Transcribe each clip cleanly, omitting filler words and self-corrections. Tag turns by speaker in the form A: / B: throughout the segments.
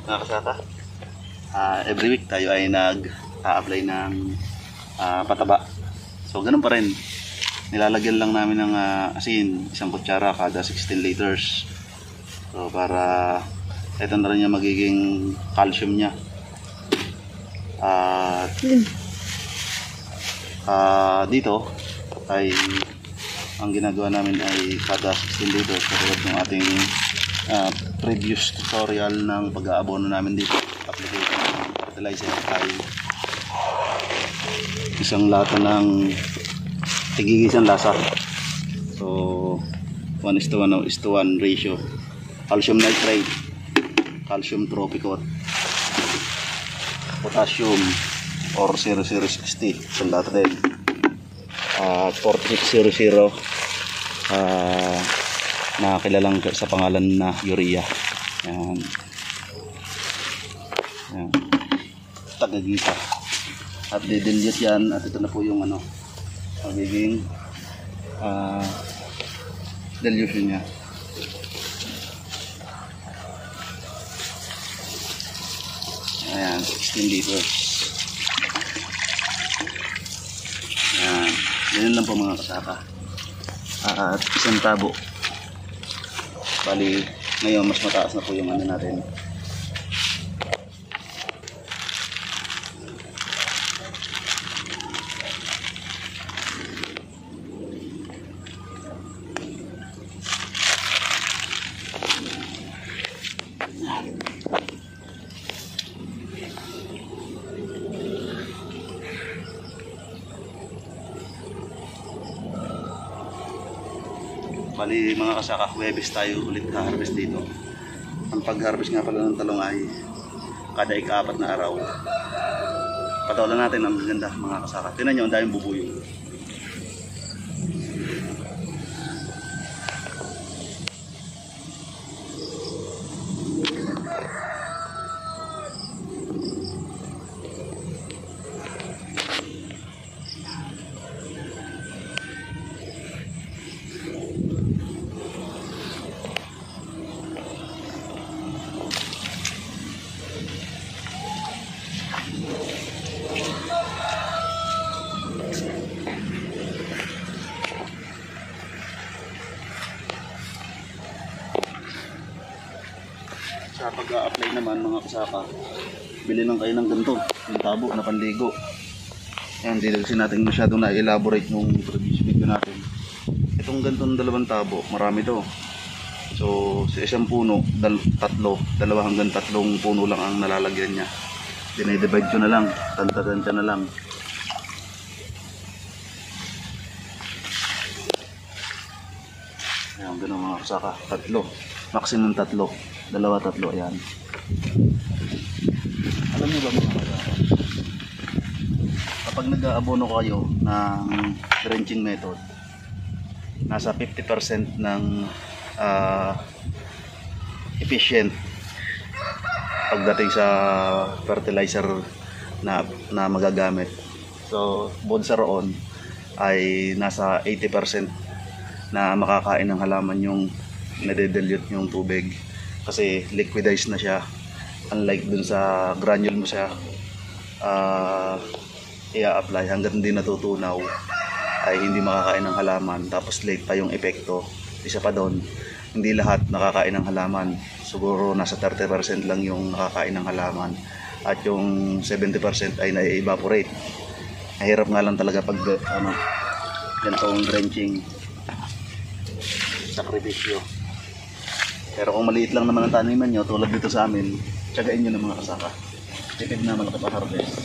A: mga kasaka. Every week tayo ay nag-a-apply ng pataba. So ganun pa rin. Nilalagyan lang namin ng asin, isang kutsara kada 16 liters. So para ito na rin yung magiging calcium niya. Dito ay ang ginagawa namin ay kada 16 liters katulad ng ating previous tutorial ng pag-aabono namin dito. Application ng fertilizer ay isang lata ng tigigis ang lasa. So 1:1 ratio. Calcium nitrate, calcium tropicot, potassium or 0060 isang lata din. 4600 na kilalang sa pangalan na urea. Yan. Yan. Tagagisa. At didilyat yan. At ito na po yung magiging dilution niya. Ayan, 16 liters. Ayan. Ganyan lang po mga kasaka. At isang tabo. Bali, ngayon mas mataas na po yung natin. Bali mga kasaka, Huwebes tayo ulit ka-harvest dito. Ang pag-harvest nga pala ng talong ay kada ika-4 na araw. Patawalan natin ang ganda mga kasaka. Tingnan nyo, ang daming bubuyo. Sa pag-a-apply naman mga kasaka, bili lang kayo ng ganito, yung tabo na panligo. Ayan, hindi kasi natin masyado na elaborate nung previous video natin. Itong ganitong dalawang tabo, marami to. So sa isang puno, dalawa hanggang tatlong puno lang ang nalalagyan niya. Dinidivide ko na lang, tanta-tanta na lang. Ayan, ganun mga kasaka, tatlo, maximum tatlo. Dalawa, tatlo, ayan. Alam niyo ba mga kasaka, kapag nag-aabono kayo ng drenching method, nasa 50% ng efficient pagdating sa fertilizer na magagamit. So bukod sa roon ay nasa 80% na makakain ng halaman yung nade-dilute yung tubig. Kasi liquidized na siya, unlike dun sa granule mo siya i-apply hanggang hindi natutunaw ay hindi makakain ng halaman, tapos late pa yung epekto. Isa pa doon, hindi lahat nakakain ng halaman, siguro nasa 30% lang yung nakakain ng halaman at yung 70% ay na-evaporate. Mahirap nga lang talaga pag ganitong drenching, sakripisyo. Pero kung maliit lang naman ang taniman nyo, tulad dito sa amin, tiyagain nyo ng mga kasaka. Tipid naman kapag harvest.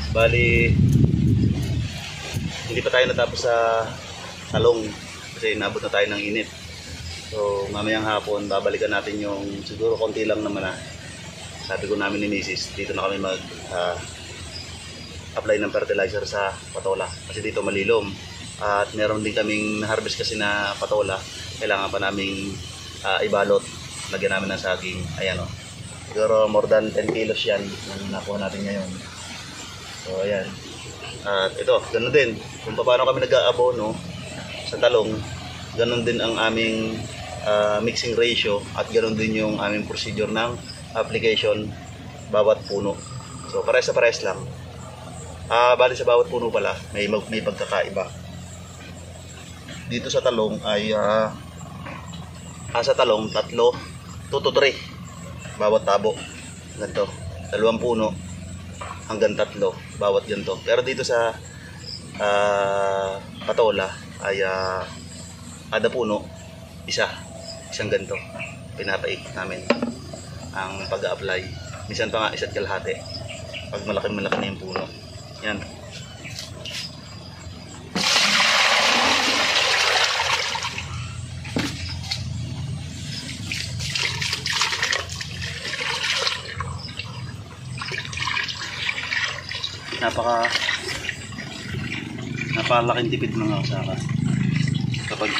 A: Bali, hindi pa tayo natapos sa talong kasi inabot na tayo ng init. So mamayang hapon babalikan natin yung siguro konti lang naman na sabi ko namin ni Mrs. Dito na kami mag apply ng fertilizer sa patola kasi dito malilom at meron din kaming harvest kasi na patola, kailangan pa naming ibalot, lagyan namin ng saging. Ayan o, siguro more than 10 kilos yan na nakuha natin ngayon. So ayan, at ito ganun din kung paano kami nag-aabono sa talong, ganun din ang aming mixing ratio at ganun din yung aming procedure ng application bawat puno. So pares lang. Bali sa bawat puno pala may pagkakaiba. Dito sa talong ay sa talong 2 to 3 bawat tabo. Ganito, 2 puno hanggang 3 bawat ganito. Pero dito sa patola ay kada puno isang ganito. Pinapaikot namin ang pag-a-apply. Minsan pa nga 1 kalahati pag malaki na yung puno. Yan. Napakalaking tipid mga kasaka kapag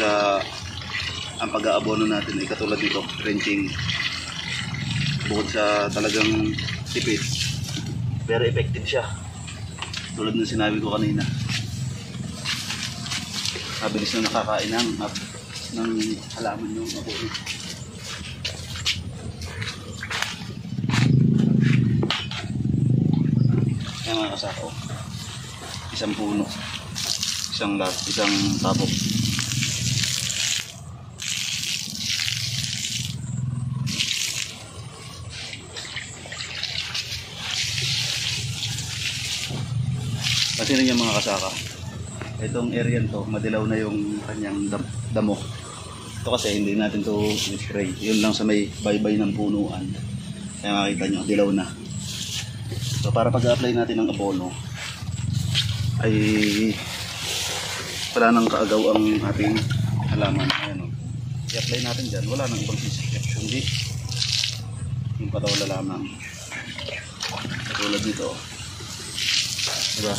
A: ang pag-aabono natin ay katulad dito, drenching. Bukod sa talagang tipid, very effective siya. Tulad ng sinabi ko kanina, mabilis na nakakain ng halaman yung abono. Kaya mga kasaka, isang puno, isang tabok. Kasi rin yung mga kasaka, itong area to madilaw na yung kanyang damo. Ito kasi hindi natin to spray, yun lang sa may baybay ng punuan, kaya makita nyo dilaw na. So para pag-apply natin ng abono ay wala nang kaagaw ang ating halaman. Ayan, i-apply natin dyan, wala nang ibang sisip, hindi yung patola lamang. Tulad dito, diba?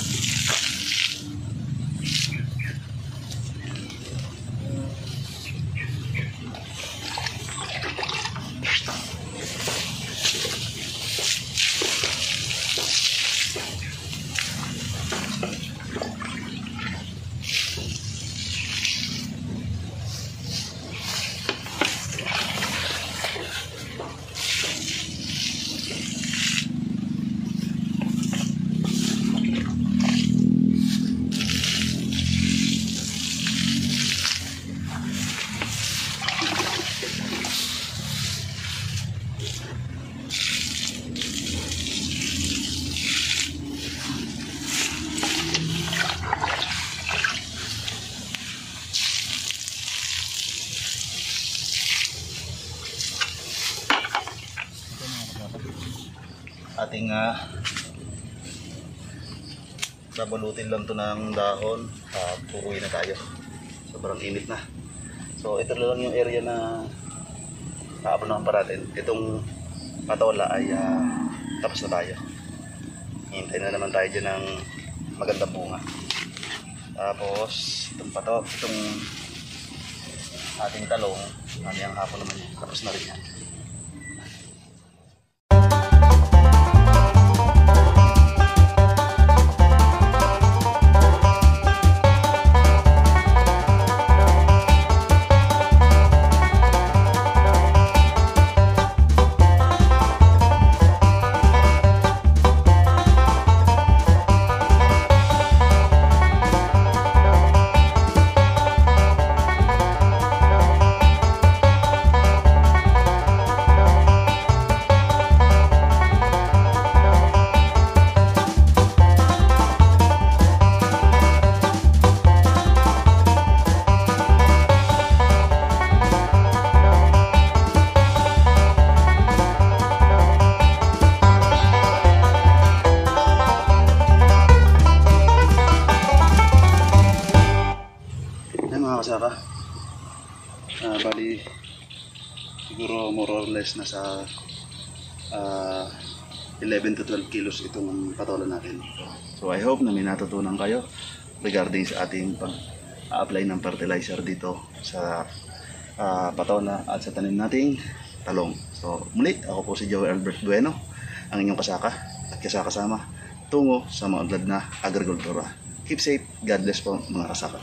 A: Ating babalutin lang to ng dahon at puruin na tayo. Sobrang init na. So ito lang yung area na naabonahan pa natin. Itong patola ay tapos na tayo. Hintay na naman tayo dyan ng magandang bunga. Tapos itong ating talong, ang hapon naman yan, tapos na rin yan. less na sa 11 to 12 kilos itong patola natin. So I hope na may natutunan kayo regarding sa ating pag-apply ng fertilizer dito sa patola at sa tanim nating talong. So muli, ako po si Joey Albert Bueno, ang inyong kasaka at kasakasama tungo sa maunlad na agrikultura. Keep safe, God bless po mga kasaka.